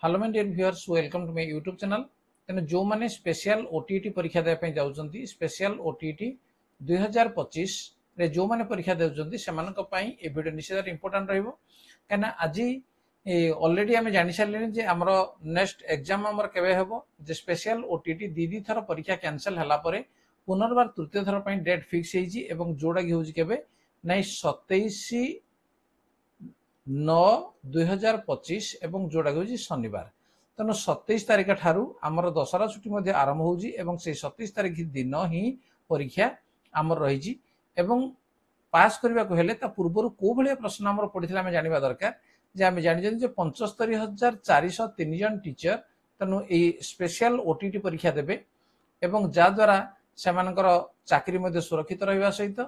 Hello my dear viewers, welcome to my YouTube channel. तेना जो माने स्पेशल ओटीटी परीक्षा देबा पई जाउचंती, स्पेशल ओटीटी 2025 रे जो माने परीक्षा देउचंती सेमानक पई ए वीडियो निश्चित इंपोर्टेंट रहइबो। काना आजि ऑलरेडी हमें जानि सारलेनी जे हमरो नेक्स्ट एग्जाम हमर केबे हेबो, जे स्पेशल ओटीटी दीदी थर परीक्षा कैंसिल हला परे पुनर्बार तृतीय थर पई डेट फिक्स हेजी एवं जोडा कि होजी केबे नै 27/9/2025 एवं जोड़ा होची शनिवार। तेणु 27 तारिख ठारू आमर दशहरा छुट्टी मध्य आरंभ होची एवं से 27 तारिख दिन ही परीक्षा आमर रही एवं पास करने को हेले ता पूर्व को भाया प्रश्न आमर पड़ता आम जाना दरकार जे आम जानी 75,403 जन टीचर तेणु ये स्पेशल ओटीटी परीक्षा देवे एवं जद्वारा से चाकरी मध्य सुरक्षित रहा सहित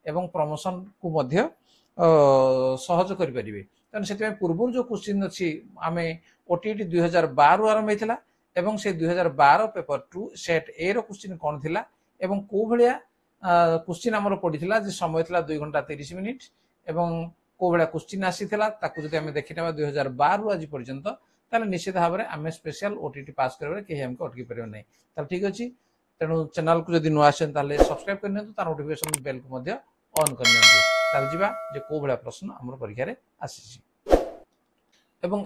एवं प्रमोशन को मध्य सहज करें। तेणु से पूर्व जो क्वेश्चन अच्छी आम ओटीटी 2012 आरंभ होता एवं से 2012 पेपर 2 सेट ए रो क्वेश्चन कौन थिला एवं को भाया क्वेश्चन आमर पड़ता जे समय था 2 घंटा 30 मिनिट एवं को भाया क्वेश्चन आसीला जब आम देखने 2012 रु आज पर्यंत ताले निश्चित भाव में आम स्पेशल ओटीटी पास कर कहीं आमको अटकी पारे ना। ठीक अच्छे, तेणु चैनल को जब नुआ आसे सब्सक्राइब करनी तार नोटिफिकेशन बेल को ऑन करनी जा जे को भाया प्रश्न आम परीक्षा आसी।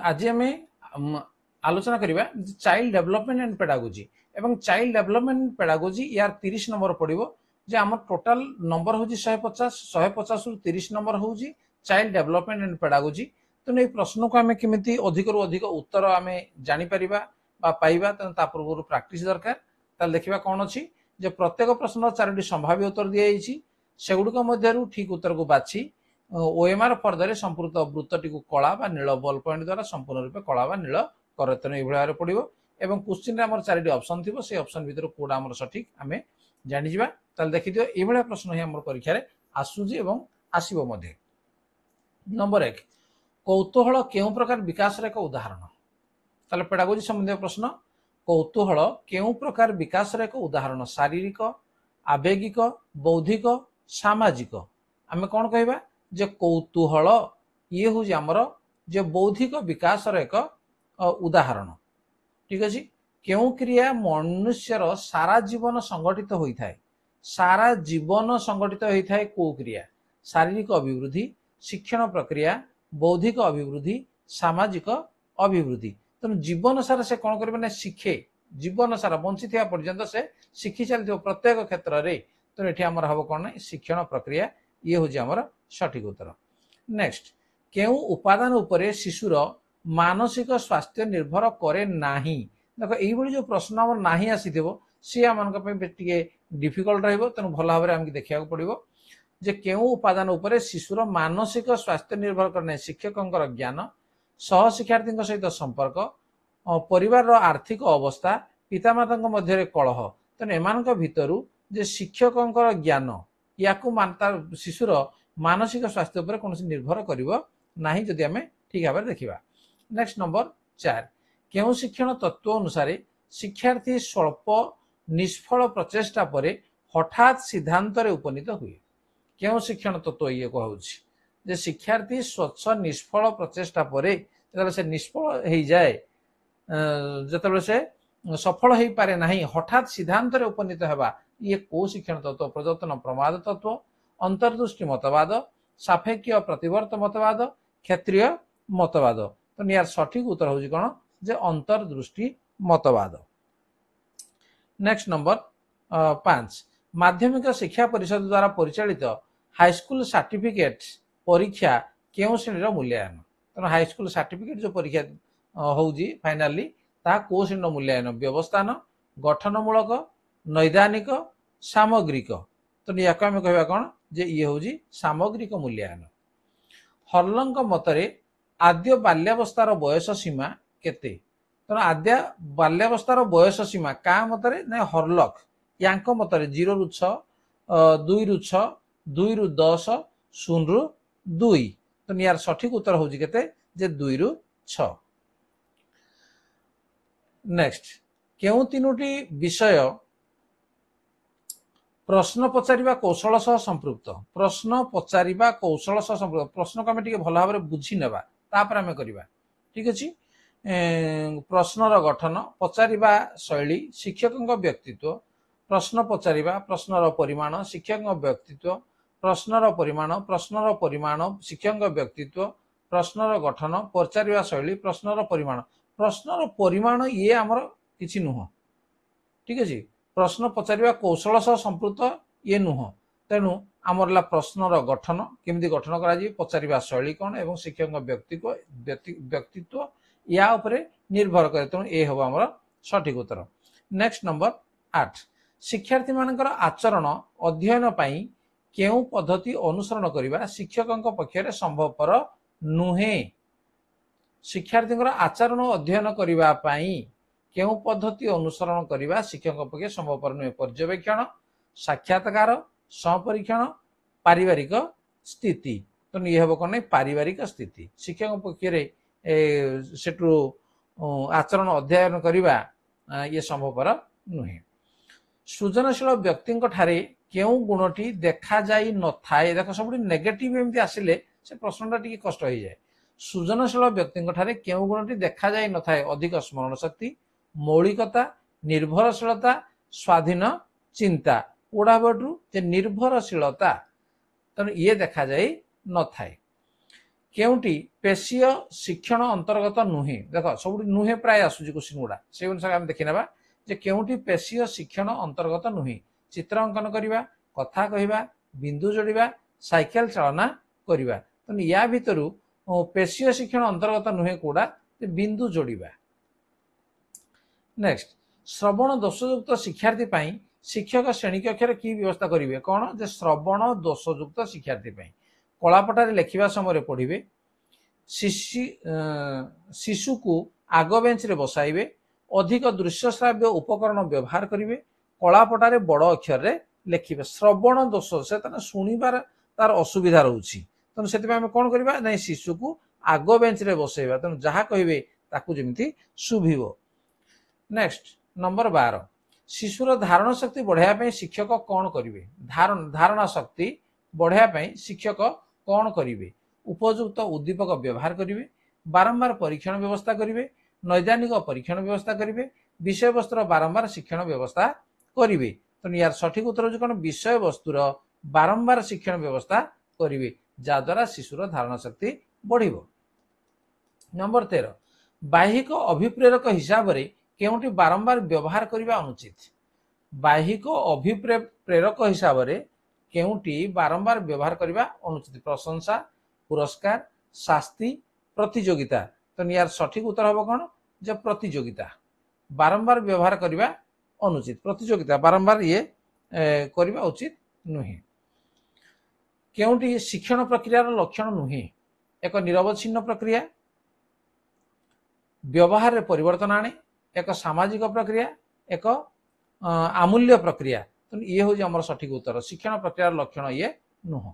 आज आम आलोचना करवा चाइल्ड डेवलपमेंट एंड पेडागोजी एवं चाइल्ड डेवलपमेंट पेडागोजी यार 30 नंबर पड़ो जे आम टोटाल नंबर हूँ 150 रु 30 नंबर हूँ चाइल्ड डेवलपमेंट एंड पेडागोजी। तेणु ये प्रश्न को आम केमी अधिक रु अधिक उत्तर आम जापर पाइबा तेणु ता पूर्व प्राक्टिस दरकार। देखा कौन अच्छी जे प्रत्येक प्रश्न 4टी संभाव्य उत्तर दिखाई सेगुड़िक मध्य ठीक उत्तर को बाछि ओएमआर पर्दारे संपूर्ण वृत्तटी को कला बा नील बल पॉइंट द्वारा संपूर्ण रूपे कला बा नील कर। तेणु ये भाव पड़ो एवं क्वेश्चन आम 4टी ऑप्शन थी से ऑप्शन भीतर कोड़ा आम सठिक आम जानीजा। देखी दियो ये भाया प्रश्न ही आम परीक्षा आसूजी एवं आसीबो मध्य। नंबर 1 कौतूहल केउ प्रकार विकास एक उदाहरण। ताले पेडागोजी संबंधी प्रश्न कौतूहल केउ प्रकार विकास एक उदाहरण शारीरिक आवेगिक बौद्धिक सामाजिक आम कौन कहबा जे कौतूहल ये हूँ आमर जे बौद्धिक विकास एक उदाहरण। ठीक अच्छे, क्यों क्रिया मनुष्यर सारा जीवन संगठित होता है सारा जीवन संगठित होता है को क्रिया शारीरिक अभिवृद्धि शिक्षण प्रक्रिया बौद्धिक अभिवृद्धि सामाजिक अभिवृद्धि। तेणु जीवन सारा से कौन करें शिखे जीवन सारा बंची था पर्यंत से शिखी चलती प्रत्येक क्षेत्र में। तेणु ये आमर हम कौन ना शिक्षण प्रक्रिया ये हूँ आमर सठिक उत्तर। नेक्स्ट केउ उपादान उपरे शिशुर मानसिक स्वास्थ्य निर्भर करे नाही। देख ये जो प्रश्न आम नाही आसी सी आम डिफिकल्ट रहिबो तेणु भल भाव में आमको देखा पड़ो जे केउ उपादान उपरे शिशुर मानसिक स्वास्थ्य निर्भर करे शिक्षकों ज्ञान सह शिक्षार्थी सहित संपर्क परिवार आर्थिक अवस्था पितामाता मध्य कलह। तेणु एमान भितर जे शिक्षकों ज्ञान या शिशुर मानसिक स्वास्थ्य उपर कौन निर्भर करिवो नाही जदि आमे ठीक भाव देखा। नेक्स्ट नंबर 4 केउ शिक्षण तत्व अनुसार शिक्षार्थी स्वल्प निष्फल प्रचेष्टा पर हठात सिद्धांत उपनीत हुए। केउ शिक्षण तत्व ये कहूँ जे शिक्षार्थी स्वच्छ निष्फल प्रचेष्टा पर से निष्फल हो जाए जिते से सफल हो पारे नहीं हठात सिद्धांत उपनीत होगा ये को शिक्षण तत्व प्रवर्तन प्रमाद तत्व अंतर्दृष्टि मतवाद सापेक्ष प्रतिवर्त मतवाद क्षेत्रीय मतवाद। तो यार सठिक उत्तर हूँ कौन जे अंतर्दृष्टि मतवाद। नेक्स्ट नंबर 5 माध्यमिक शिक्षा परिषद द्वारा परिचालित हाईस्कूल सर्टिफिकेट परीक्षा केउ श्रेणी मूल्यांकन। तेना हाईस्कूल सर्टिफिकेट जो परीक्षा हूँ फाइनाली ता को श्रेणी मूल्यांकन व्यवस्थान गठनमूलक नैदानिक सामग्रिक। तो या आम कह कौन जे ये हूँ सामग्रिक मूल्यांकन। हर्लंक मतरे आद्य बाल्यावस्थार बयस सीमा केते। तेना आद्य बाल्यावस्थार बयस सीमा क्या मतरे ना हर्लक या मतरे 0 रु 6 2 रु 6 2 रु 10 0 रु 2। तो यार सठिक उत्तर हूँ केते जे 2 रु 6। नेक्स्ट केउ 3टी विषय प्रश्न पचारिबा कौशल सह संपृक्त। प्रश्न पचारिबा कौशल सह संपृक्त प्रश्न को आम भल भाव बुझी नेबा तापर आम करबा। ठीक अच्छे, प्रश्नर गठन पचारिबा शैली शिक्षक व्यक्तित्व प्रश्न पचारिबा प्रश्नर परिमाण शिक्षक व्यक्तित्व प्रश्नर परिमाण शिक्षक व्यक्तित्व प्रश्नर गठन पचारिबा शैली प्रश्नर परिमाण ये आमर किछि नुह ठीक अछि प्रश्न पचारिबा कौशल सह संपृक्त ये नुह तेणु आमर प्रश्नर गठन केमिति गठन करा जी पचारिबा शैली कोन एवं शिक्षक व्यक्तित्व या उपरे निर्भर करे तेणु ए हबो हमर सठिक उत्तर। नेक्स्ट नंबर 8 शिक्षार्थी मानकर आचरण अध्ययन पई केउ पद्धति अनुसरण करिबा शिक्षकक पक्षरे संभवपर नुहे शिक्षार्थी आचरण अध्ययन करिबा पई केउ पद्धति अनुसरण करिबा शिक्षकक पक्षे संभवपर नुहे पर्यवेक्षण साक्षात्कार सहपरीक्षण पारिवारिक स्थिति तो ये हबो कोन पारिवारिक स्थिति शिक्षक पक्षरे सेठु आचरण अध्ययन करिबा ये संभवपर नुहे। सृजनशील व्यक्ति ठारे केउ गुणटी देखा जाई न थाए देख सब नेगेटिव एमती आसिले से प्रश्नटा टिके कष्ट हो जाए सृजनशील व्यक्ति ठारे केउ गुणटी देखा जाई न थाए अधिक स्मरण शक्ति मौलिकता निर्भरशीलता स्वाधीन चिंता कोड़ा बटू जे निर्भरशीलता तेणु ये देखा जाई न थाए केउटी पेशीय शिक्षण अंतर्गत नुहे देख सब नुहे प्राय आसुची क्वेश्चन गुड़ा से अनुसार आम देखी नेबा जे केउटी पेशीय शिक्षण अंतर्गत नुहे चित्र अंकन करिबा कथा कहिबा बिंदु जोड़िबा साइकेल चालना करिबा तो या भितरु पेशीय शिक्षण अंतर्गत नुहे कोड़ा बिंदु जोड़िबा। नेक्स्ट श्रवण दोषयुक्त शिक्षार्थी पई शिक्षक श्रेणी कक्ष की व्यवस्था करिवे कोन जे श्रवण दोषयुक्त शिक्षार्थी पई कलापटारे लेखिबा समय पढ़िबे शिशु को आग बेंच रे बसाइबे अधिक दृश्य श्राव्य उपकरण व्यवहार करिवे कलापटारे बड़ अक्षर रे लेखिबे श्रवण दोष से तना सुनिबार तार असुविधा रहउछि तन सेति पे हम कोन करबा नै शिशु को आग बेंच रे बसाइबा तन जहा कहिबे ताकू जेमिति सुभिबो। नेक्स्ट नंबर 12 शिशुर धारणा शक्ति बढ़ाया पे शिक्षक कोन करिवे धारणा शक्ति बढ़ाया पे शिक्षक कौन करिवे उपयुक्त उद्दीपक व्यवहार करिवे बारंबार परीक्षण व्यवस्था करिवे नैदानिक परीक्षण व्यवस्था करिवे विषय वस्तुर बारंबार शिक्षण व्यवस्था करिवे तो यार सठिक उत्तर हो कोन विषय वस्तुर बारंबार शिक्षण व्यवस्था करिवे जा द्वारा शिशुर धारणा शक्ति बढ़िबो। नंबर 13 बाहिक अभिप्रेरक हिसाब रे केउटी बारंबार व्यवहार करिबा अनुचित बाहिक अभिप्रेरक हिसाब रे केउटी बारंबार व्यवहार करबा अनुचित प्रशंसा पुरस्कार शास्ति प्रतियोगिता तो यार सठिक उत्तर हबो कोन जे प्रतियोगिता बारंबार व्यवहार करबा अनुचित प्रतियोगिता बारंबार ये करबा उचित नुहे। केउटी शिक्षण प्रक्रियार लक्षण नुहे एक निरवच्छिन्न प्रक्रिया व्यवहार रे परिवर्तन आने एक सामाजिक प्रक्रिया एक अमूल्य प्रक्रिया तो ये हूँ आम सठिक उत्तर शिक्षण प्रक्रिया लक्षण ये नुह।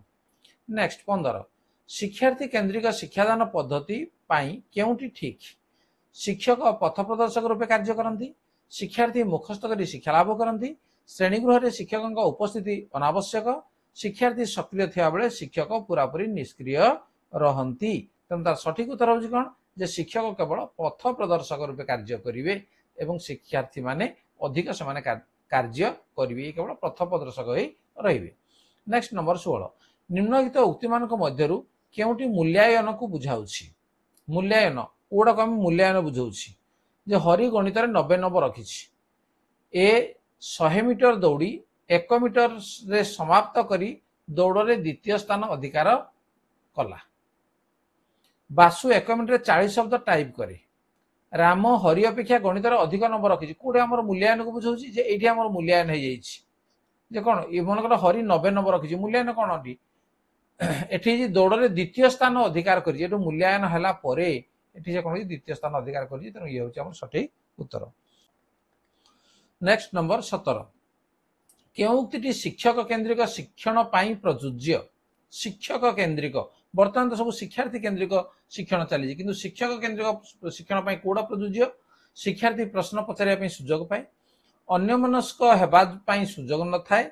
नेक्स्ट 15 शिक्षार्थी केन्द्रिक शिक्षादान पद्धति पाई केउटी ठीक शिक्षक पथ प्रदर्शक रूपे कार्य करती शिक्षार्थी मुखस्थ कर शिक्षा लाभ करती श्रेणीगृह में शिक्षक उपस्थिति अनावश्यक शिक्षार्थी सक्रिय थिया बेले शिक्षक पूरापूरी निष्क्रिय रहती तेणु तार सठिक उत्तर हूँ कौन जे शिक्षक केवल पथ प्रदर्शक रूपे कार्य करेंगे और शिक्षार्थी माने अधिक से कार्य करेंगे केवल पथ प्रदर्शक ही रहिबे। नेक्स्ट नंबर 16 निम्नलिखित उक्ति मानक मध्यरु केउटी मूल्यांकन को बुझाउछि मूल्यांकन कोडा को हम मूल्यांकन बुझाउछि जे हरि गणित रे 90 नंबर रखिछि ए 100 मीटर दौड़ी 1 मीटर रे समाप्त करी दौड़ रे द्वितीय स्थान अधिकार कला बासु 1 मिनिट रे 40 शब्द टाइप करे राम हरि अपेक्षा गणित रे अधिक नंबर रखिछि कोडे हमर मूल्यांकन को बुझाउछि जे एठी हमर मूल्यांकन हे जाइछि जे कोन ए मनकर हरि 90 नंबर रखिछि मूल्यांकन कोन अटी एठी दौड़ रे द्वितीय स्थान अधिकार करी एटु मूल्यांकन हला परे एठी जे कोन द्वितीय स्थान अधिकार करी त ये होछि हमर सठिक उत्तर। नेक्स्ट नंबर 17 केउक्तिटी शिक्षक केन्द्रिक शिक्षण पाई प्रयोज्य शिक्षक केन्द्रिक बर्तमान तो सब शिक्षार्थी केन्द्रिक शिक्षण चली किंतु शिक्षक केन्द्रिक शिक्षण पाई कोडा प्रयोज्य शिक्षार्थी प्रश्न पचारिया सुजोग पाए अन्यमनस्क हेबा पाई सुजोग न थाए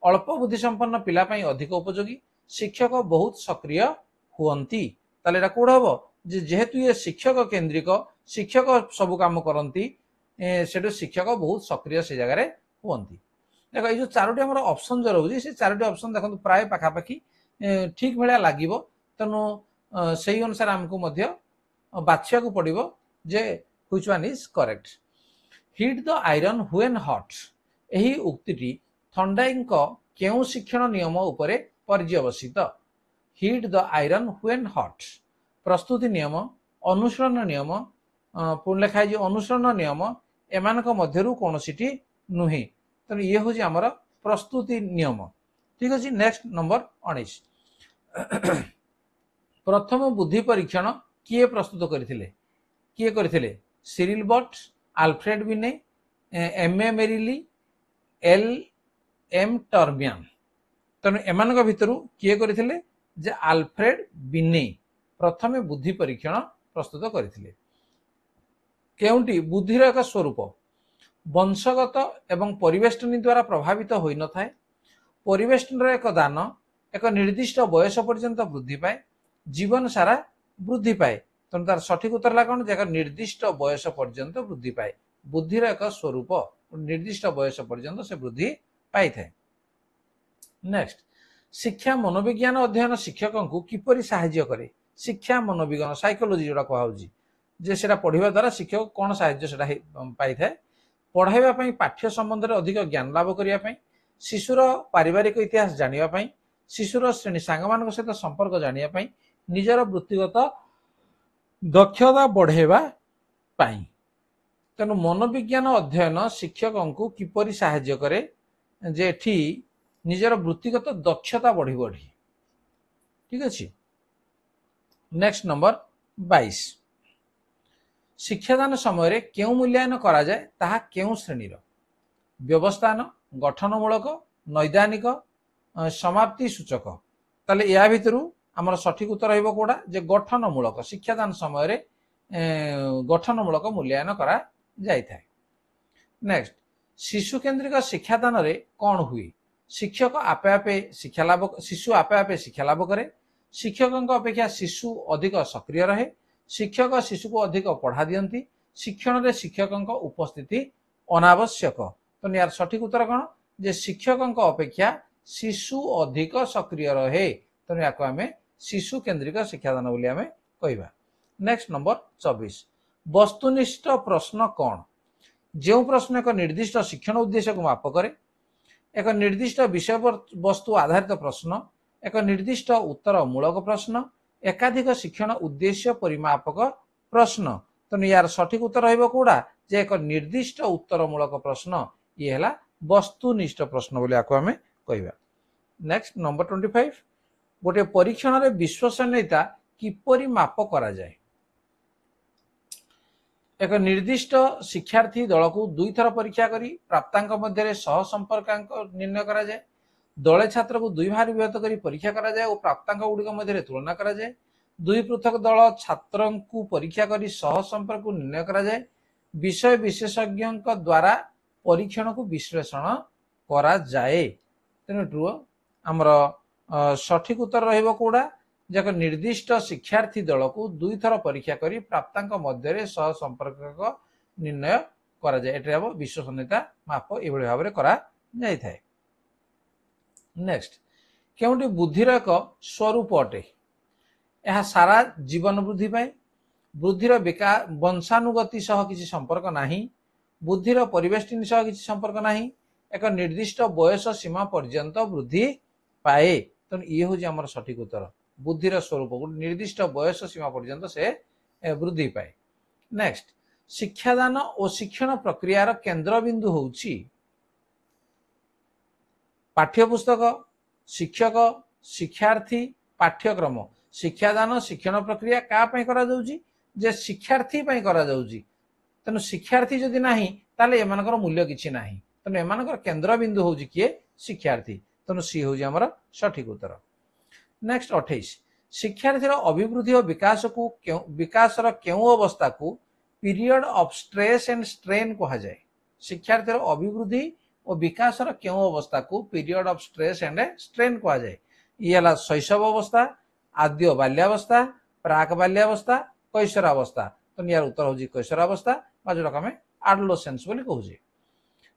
अल्प बुद्धि संपन्न पिला पाई अधिक उपयोगी शिक्षक बहुत सक्रिय हुअंती ताले एटा कोड हबो जे जेहेतु ये शिक्षक केन्द्रिक शिक्षक सब काम करती से शिक्षक बहुत सक्रिय से जगह हुंती देख ये जो चारोटी आम ऑप्शन जो रोचे से चारोटी ऑप्शन देखो प्राय पाखापाखि ठीक भाया लगे तेणु से अनुसार आमको बाछिया को पड़ो जे which one is correct hit the iron when hot यही उक्ति थंडाई केउ शिक्षण नियम उपरे पर्यवसित hit the iron when hot प्रस्तुति नियम अनुसरण नियम पुणी लिखाई अनुसरण नियम एमान मध्यरु कौनसी नुहे तेणु ये हूँ आमर प्रस्तुति नियम ठीक अच्छे नेक्स्ट नंबर 19 प्रथम बुद्धि परीक्षण किए प्रस्तुत करते सिरिल बट आल्फ्रेड बिने एम.ए. मेरिली एल एम टर्बियन तेणु एमान भितर किए करते जे आल्फ्रेड बिने प्रथम बुद्धि परीक्षण प्रस्तुत करते केउंटी बुद्धिर एक स्वरूप वंशगत एवं परिवेष्टनी द्वारा प्रभावित होई न थाए परिवेष्टन एक दान एक निर्दिष्ट बयस पर्यंत वृद्धि पाए जीवन सारा वृद्धि पाए तेणु तार सठिक उत्तर है कौन एक निर्दिष्ट बयस पर्यंत वृद्धि पाए बुद्धिर एक स्वरूप निर्दिष्ट बयस पर्यंत से वृद्धि पाई थाए नेक्स्ट शिक्षा मनोविज्ञान अध्ययन शिक्षकों को किपरि साहाय्य करे शिक्षा मनोविज्ञान साइकोलोजी जोड़ा कहुची जे सेटा पढ़िबा द्वारा शिक्षक कौन साहाय्य सेटा पाई थाए पढ़ाइबा पई पाठ्य संबंध में अधिक ज्ञान लाभ करिया पई शिशुर पारिवारिक इतिहास जानिबा पई शिशुर श्रेणी सांगमान सहित संपर्क जानिबा पई निजर वृत्तिगत दक्षता बढ़ेबा पई तेणु मनोविज्ञान अध्ययन शिक्षकों को किपरि साहाय्य करे जे एठी निजर वृत्तिगत दक्षता बढ़ी बढ़ी ठीक अच्छे नेक्स्ट नंबर 22 शिक्षादान समय केउ मूल्यांकन करा जाए ताहा केउ श्रेणीर व्यवस्थान गठनमूलक नैदानिक समाप्ति सूचक ताले या भितरु आमर सठिक उत्तर रहिबो कोडा जे गठनमूलक शिक्षादान समय गठनमूलक मूल्यांकन करा जाय थाए नेक्स्ट शिशु केन्द्रिक शिक्षादान रे कौन हुए शिक्षक आपे आपे शिक्षा लाभ शिशु आपे आपे शिक्षा लाभ करे शिक्षकों अपेक्षा शिशु अधिक सक्रिय रहे शिक्षक शिशु को अधिक पढ़ा दियंती शिक्षण रे शिक्षकों उपस्थिति अनावश्यक तो यार सठिक उत्तर कौन जे शिक्षकों अपेक्षा शिशु अधिक सक्रिय रहे तेणु या आम शिशु केन्द्रिक शिक्षादान बोली आम कहवा नेक्स्ट नंबर 24 वस्तुनिष्ठ प्रश्न कौन जो प्रश्न एक निर्दिष्ट शिक्षण उद्देश्य को माप करे एक निर्दिष्ट विषय वस्तु आधारित प्रश्न एक निर्दिष्ट उत्तर मूलक प्रश्न एकाधिक शिक्षण उद्देश्य परिमापक प्रश्न तेणु यार सठिक उत्तर रहिबो कोडा जे एक निर्दिष्ट उत्तर मूलक प्रश्न ये है वस्तुनिष्ठ प्रश्न बोली आको आमे कहवा नेक्स्ट नंबर 25 गोटे परीक्षण रे विश्वसनीयता किपरि माप करा जाए एक निर्दिष्ट शिक्षार्थी दल को दुई थर परीक्षा करी प्राप्तांक मध्य सह संपर्कांक निर्णय करा जाए दले छात्र को दुई भाग विभक्त करी परीक्षा करा जाए और प्राप्तांक गुड़िक मध्य तुलना करा जाए दुई पृथक दल छात्र को परीक्षा करी सह संपर्क को निर्णय करा जाए विषय विशेषज्ञ द्वारा परीक्षण को विश्लेषण करा जाए तेणु ट्रू आमर सठिक उत्तर रहिबो कोडा जक निर्दिष्ट शिक्षार्थी दल को दुई थर परीक्षा करी प्राप्तांक मध्य सह संपर्क निर्णय करा जाए एटे हम विश्वसनीयता माप ये भाव में करा जाय थाए नेक्स्ट केउंटी बुद्धिर एक स्वरूप अटे यह सारा जीवन वृद्धि पाए बुद्धिर विकास वंशानुगति सह किसी संपर्क नाही बुद्धिर परिवेष्टनी सह किसी संपर्क नाही एक निर्दिष्ट बयस सीमा पर्यंत वृद्धि पाए तेणु ये हूँ आमर सठिक उत्तर बुद्धिर स्वरूप निर्दिष्ट बयस सीमा पर्यंत से वृद्धि पाए नेक्स्ट शिक्षादान और शिक्षण प्रक्रियार केन्द्र बिंदु होउछि पाठ्यपुस्तक शिक्षक शिक्षार्थी पाठ्यक्रम शिक्षादान शिक्षण प्रक्रिया क्या करा जाउछि जे शिक्षार्थी करा जाउछि तेणु शिक्षार्थी जदि नाही ताले एमानकर मूल्य किछि नाही तेणु एमानकर केन्द्र बिंदु होउछि किए शिक्षार्थी तेणु सी होउछि हमर सठिक उत्तर नेक्स्ट 28 शिक्षार्थीर अभिवृद्धि और विकास को विकासर केउ अवस्था को period of stress and strain कहा जाए शिक्षार्थीर अभिवृद्धि और विकासर केउ अवस्था को period of stress and strain कहा जाए ये शैशव अवस्था आद्य बाल्यावस्था प्राक बाल्यावस्था कैशोरावस्था तो यार उत्तर हूँ कैशोरावस्था जोटा आम एडोलेसेंस बोली कहूचे।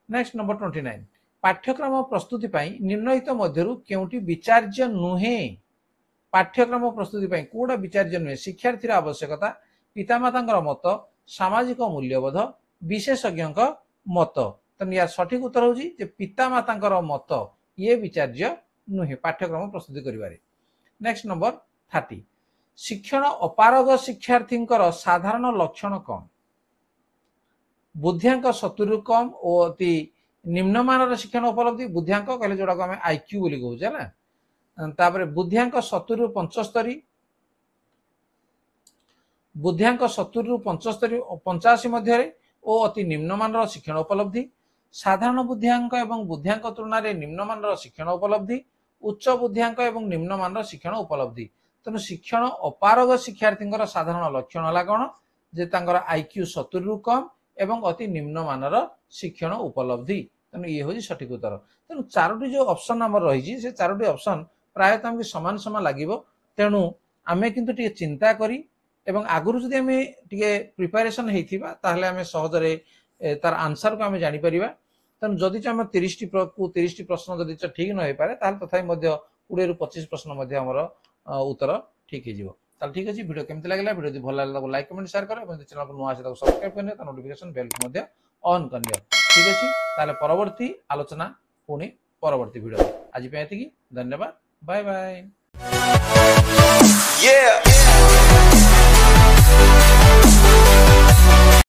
नेक्स्ट नंबर 29 पाठ्यक्रम प्रस्तुति निम्नलिखित मध्यरु केउटी विचार्य नुहे। पाठ्यक्रम प्रस्तुति कौटा विचार्य नुहे शिक्षार्थी आवश्यकता पितामाता मत सामाजिक मूल्यबोध विशेषज्ञ मत। तो यार सठिक उत्तर हूँ पितामाता मत ये विचार्य नुहे पाठ्यक्रम प्रस्तुति करिबारे। नेक्स्ट नंबर 30 शिक्षण अपारग शिक्षार्थी साधारण लक्षण कौन। बुद्धियांक 70 कम और अति निम्नमान शिक्षण उपलब्धि बुद्धियांक कहले जोड़ा को आम आईक्यू बोली कहूचे ना। तापर बुद्धियांक 70 रु 75 बुद्धियांक 70 रु 75 85 मध्य और अति निम्नमान शिक्षण उपलब्धि साधारण बुद्धियांक एवं बुद्धियांक तुलन में निम्नमान शिक्षण उपलब्धि उच्च बुद्धियांक एवं निम्नमान शिक्षण उपलब्धि। तेणु शिक्षण अपारग शिक्षार्थी साधारण लक्षण है कौन जे आईक्यू 70 रु कम एवं अति निम्नमान शिक्षण उपलब्धि। तेणु ये हूँ सठिक उत्तर। तेणु चारोटी जो ऑप्शन आम रही से चारोटी ऑप्शन प्रायतः आमको सामान सामान लगे। तेणु आमे किंतु टिके चिंता करी एवं आगुरु जदि आमे टिके प्रिपरेशन हेइथिबा ताहले आमे सहजरे तार आंसर को आमे जानि परिबा। तेणु जदि आम 30 प्रश्न जदि ठीक न हो पारे ताहले तथापि मध्य 20 रु 25 प्रश्न मध्य हमर उत्तर ठीक हो जिवो। ताहले ठीक अछि वीडियो केमति लागला वीडियो भल लागला तो लाइक कमेंट शेयर करो एवं चैनल को नुआ से सब्सक्राइब करने ता नोटिफिकेशन बेल को मध्य ऑन करनियो। ठीक अछि ताहले परवर्ती आलोचना पुनी परवर्ती वीडियो आज पे एतिकी धन्यवाद बाय बाय।